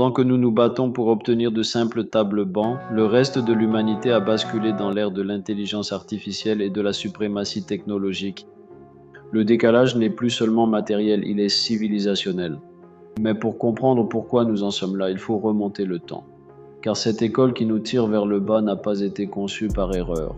Pendant que nous nous battons pour obtenir de simples tables bancs, le reste de l'humanité a basculé dans l'ère de l'intelligence artificielle et de la suprématie technologique. Le décalage n'est plus seulement matériel, il est civilisationnel. Mais pour comprendre pourquoi nous en sommes là, il faut remonter le temps. Car cette école qui nous tire vers le bas n'a pas été conçue par erreur.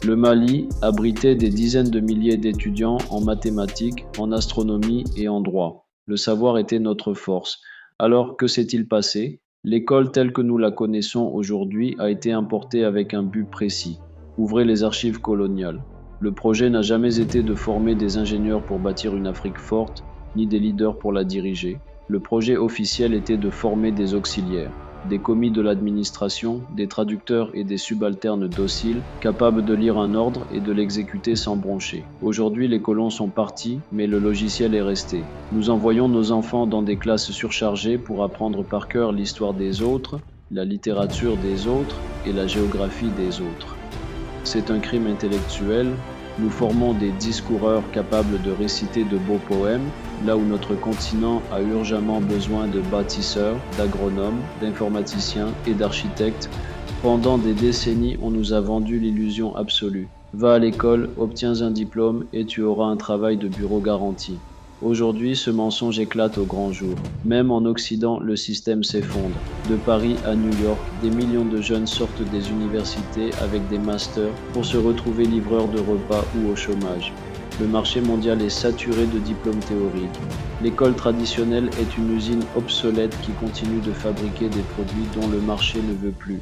Le Mali abritait des dizaines de milliers d'étudiants en mathématiques, en astronomie et en droit. Le savoir était notre force. Alors, que s'est-il passé? L'école telle que nous la connaissons aujourd'hui a été importée avec un but précis. Ouvrez les archives coloniales. Le projet n'a jamais été de former des ingénieurs pour bâtir une Afrique forte, ni des leaders pour la diriger. Le projet officiel était de former des auxiliaires, des commis de l'administration, des traducteurs et des subalternes dociles, capables de lire un ordre et de l'exécuter sans broncher. Aujourd'hui, les colons sont partis, mais le logiciel est resté. Nous envoyons nos enfants dans des classes surchargées pour apprendre par cœur l'histoire des autres, la littérature des autres et la géographie des autres. C'est un crime intellectuel. Nous formons des discoureurs capables de réciter de beaux poèmes, là où notre continent a urgemment besoin de bâtisseurs, d'agronomes, d'informaticiens et d'architectes. Pendant des décennies, on nous a vendu l'illusion absolue. Va à l'école, obtiens un diplôme et tu auras un travail de bureau garanti. Aujourd'hui, ce mensonge éclate au grand jour. Même en Occident, le système s'effondre. De Paris à New York, des millions de jeunes sortent des universités avec des masters pour se retrouver livreurs de repas ou au chômage. Le marché mondial est saturé de diplômes théoriques. L'école traditionnelle est une usine obsolète qui continue de fabriquer des produits dont le marché ne veut plus.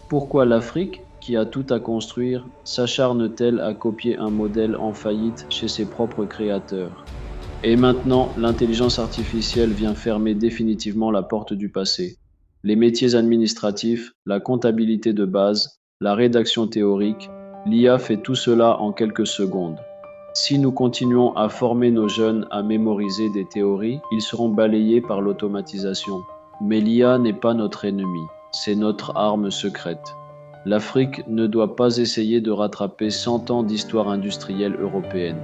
Pourquoi l'Afrique, qui a tout à construire, s'acharne-t-elle à copier un modèle en faillite chez ses propres créateurs? Et maintenant, l'intelligence artificielle vient fermer définitivement la porte du passé. Les métiers administratifs, la comptabilité de base, la rédaction théorique, l'IA fait tout cela en quelques secondes. Si nous continuons à former nos jeunes à mémoriser des théories, ils seront balayés par l'automatisation. Mais l'IA n'est pas notre ennemi, c'est notre arme secrète. L'Afrique ne doit pas essayer de rattraper 100 ans d'histoire industrielle européenne.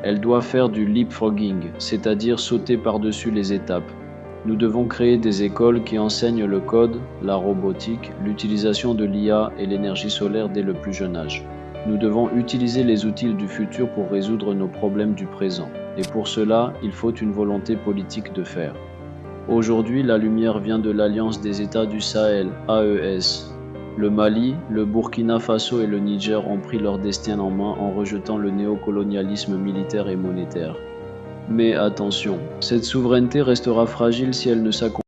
Elle doit faire du leapfrogging, c'est-à-dire sauter par-dessus les étapes. Nous devons créer des écoles qui enseignent le code, la robotique, l'utilisation de l'IA et l'énergie solaire dès le plus jeune âge. Nous devons utiliser les outils du futur pour résoudre nos problèmes du présent. Et pour cela, il faut une volonté politique de faire. Aujourd'hui, la lumière vient de l'Alliance des États du Sahel, AES. Le Mali, le Burkina Faso et le Niger ont pris leur destin en main en rejetant le néocolonialisme militaire et monétaire. Mais attention, cette souveraineté restera fragile si elle ne s'accompagne